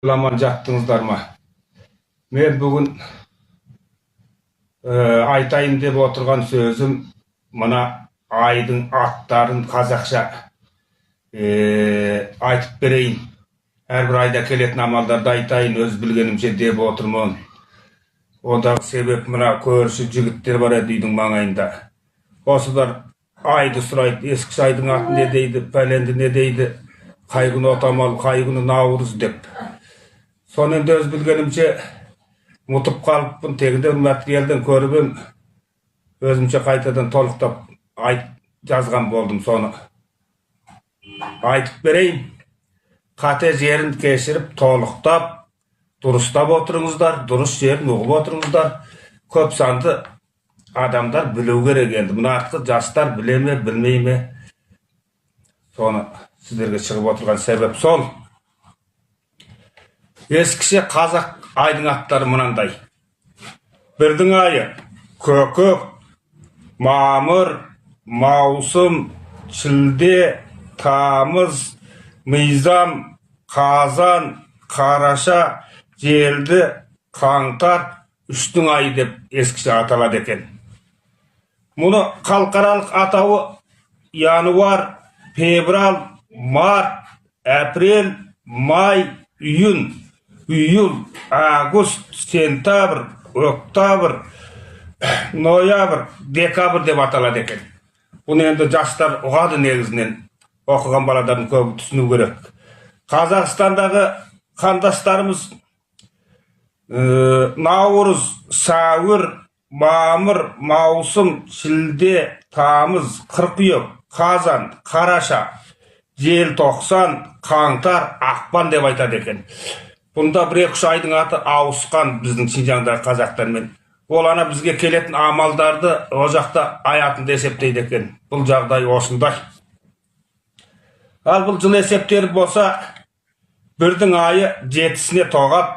Lamar jattыңыздар ма? Мен бүгін айтайын деп отырған сөзім мына айдың аттарын қазақша айтып берейін. Әрбір айда келетін амалдарды айтайын, өз білгенімше деп отырмын. Ондағы себеп мына көрші жігіттер бар еді үйдің маңайында. Осылар айды сұрайды, ескіш айдың аты не дейді, пәленді не дейді, қай күні отамал, қай күні наурыз деп. Соны енді өз білгенімше ұмытып қалыппын, тегінде материалдан көріп өзімше қайтадан толықтап жазған болдым. Соны айтып берейін. Қате жерін кешіріп, толықтап, дұрыстап отырыңыздар, дұрыс жерін ұғып отырыңыздар. Көп санды адамдар білу керек енді. Мұны артық жастар біле ме, білмей ме? Соны сіздерге шығып отырған себеп сол. Ескіше қазақ айдың аттары мынандай. Бірдің айы көкөк, мамыр, маусым, шілде, тамыз, мизам, қазан, қараша, желді, қаңтар, үштің айы деп ескіше аталады екен. Мұны халықаралық атауы януар, февраль, март, апрель, май, июль, август, сентябрь, октябрь, ноябрь, декабрь деп аталады екен. Бұны енді жастар ұғады негізінен. Оқыған баладардың көбі түсіну керек. Қазақстандағы қандастарымыз наурыз, сәуір, мамыр, маусым, шілде, тамыз, қыркүйек, қазан, қараша, желтоқсан, қаңтар, ақпан деп айтады екен. Бұнда бір-екі айдың аты ауысқан біздің Шинжаңдағы қазақтармен. Ол ана бізге келетін амалдарды о жақта аятында есептейді екен. Бұл жағдай осындай. Ал бұл жыл есептері болса, бірдің айы 7-сіне тоғап,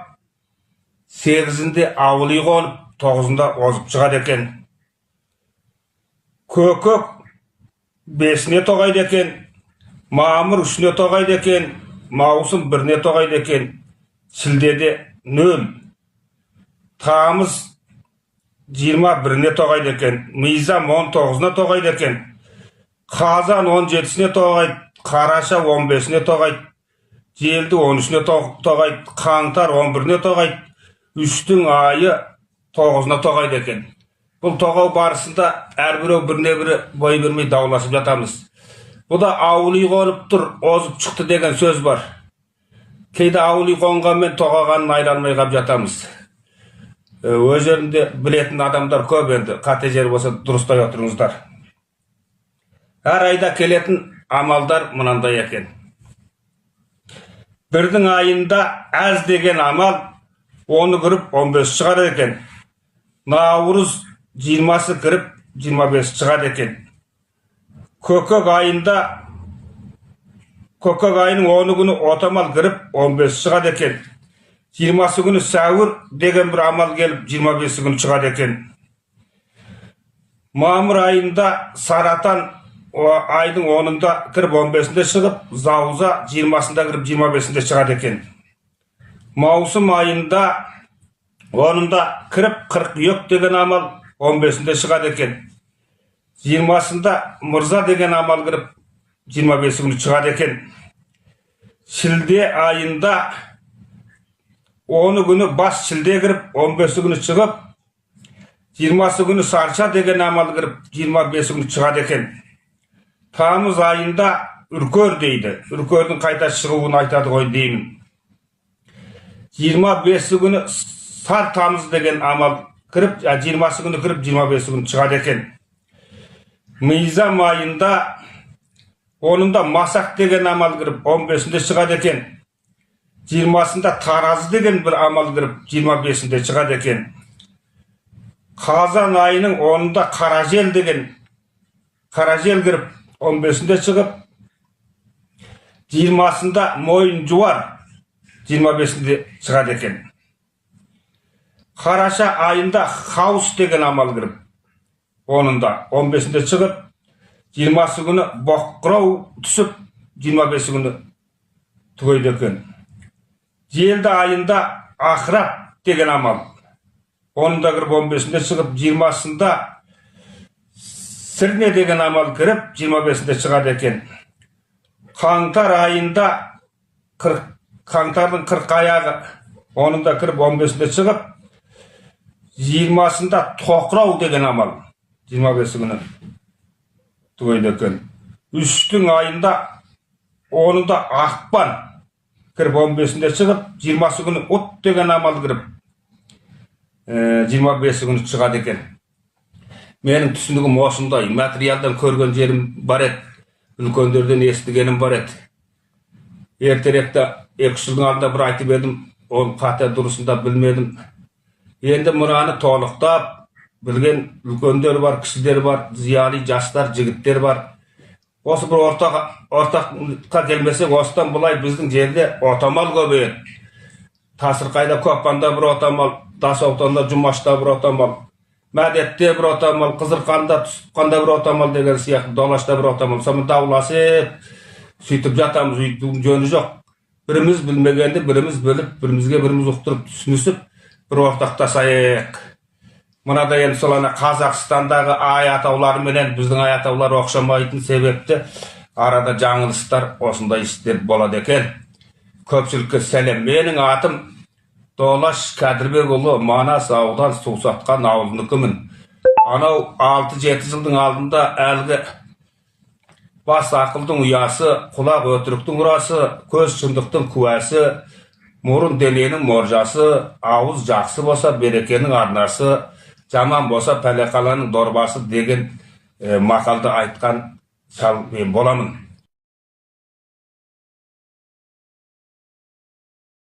8-інде ауылы қонып, 9-ында озып шығады екен. Көкөк 5-іне тоғайды екен, мамыр 3-іне тоғайды екен, маусым 1-іне тоғайды екен, шілдеде 0, тамыз 21-іне тоғайды екен, мизам 19-ына тоғайды екен, қазан 17-сіне тоғайды, қараша 15-іне тоғайды, желді 13-іне тоғайды, қаңтар 11-іне тоғайды, үштің айы 9-на тоғайды екен. Бұл тоғау барысында әрбіреу біріне-бірі бой бермей дауласып жатамыз. Бұл да ауылы қонып тұр, озып шықты деген сөз бар. Кейде ауылы қонғанмен тоғағанын айламай қап жатамыз. Өз жерінде білетін адамдар көп енді, қате жер болса дұрыстай отырыңыздар. Әр айда келетін амалдар мынандай екен. Бірдің айында әз деген амал 10-ы кіріп 15 шығады екен. Наурыз 20-сы кіріп 25 шығады екен. Көкөк айының 10 күні отамал кіріп 15 шығады екен. 20 күні сәуір деген бір амал келіп 25 күні шығады екен. Мамыр айында саратан айдың 10-ында кіріп 15-інде шығып, зауза 20-сында кіріп 25-інде шығады екен. Маусым айында 10-ында кіріп қыркүйек деген амал 15-інде шығады екен. 20-сында мырза деген амал кіріп 25 күні шығады екен. Шілде айында 10 күні бас шілде кіріп 15 күні шығып, 20 күні сарша деген амал кіріп 25 күні шығады екен. Тамыз айында үркөр дейді. Үркөрдің қайта шығуын айтады ғой деймін. 25 күні сар тамыз деген амал кіріп, 20 күні кіріп 25 күні шығады екен. Мизам айында 10-ында масақ деген амал кіріп 15-інде шығады екен. 20-сында таразы деген бір амал кіріп 25-інде шығады екен. Қазан айының 10-ында қаражел деген қаражел кіріп 15-інде шығып, 20-сында мойын жуар 25-інде шығады екен. Қараша айында хаус деген амал кіріп 10-ында 15-інде шығып, 20 күні боққырау түсіп 25 күні түгейді екен. Желді айында ақырат деген амал. Оның да кіріп 15-інде шығып, 20-сында сірне деген амал кіріп, 25-інде шығады екен. Қаңтар айында қаңтардың 40 аяғы, оның да кіріп 15-інде шығып, 20-сында тоқырау деген амал, 25 күні түгейді екен. Үштің айында, оның да ақпан кіріп 15-інде шығып, 20 күні от деген амал кіріп, 25 күні шығады екен. Менің түсінігім осындай, материалдан көрген жерім бар еді, үлкендерден естігенім бар еді. Ертеректе 2 жылдың алдында бір айтып едім, ол қате дұрысында білмедім. Енді мұраны толықтап, білген үлкендер бар, кісілер бар, зиялы жастар, жігіттер бар. Осы бір ортаққа келмесек, осыдан бұлай біздің жерде отамал көбейеді. Тасырқайда Көпқанда бір отамал, Тасауытанда Жұмашта бір отамал, Мәдетте бір отамал, Қызырқанда, Түсіпқанда бір отамал деген сияқты, Долашта бір отамал. Соны дауласып, сөйтіп жатамыз, өйтіп жөні жоқ. Біріміз білмегенді біріміз біліп, бірімізге біріміз ұқтырып түсінісіп, бір ортақтасайық. Мынада енді сол Қазақстандағы ай атаулары менен біздің ай атаулар оқшамайтын себепті арада жаңылыстар осындай істер болады екен. Көпшілікке сәлем. Менің атым Долаш Кәдірбекұлы, Манас аудан Сусатқан ауылыныкімін. Анау 6-7 жылдың алдында әлгі бас ақылдың ұясы, құлақ өтіріктің ұрасы, көз шындықтың куәсі, мұрын дененің моржасы, ауыз жақсы болса берекенің арнасы, жаман болса пәлеқаланың дорбасы деген мақалды айтқан сал мен боламын.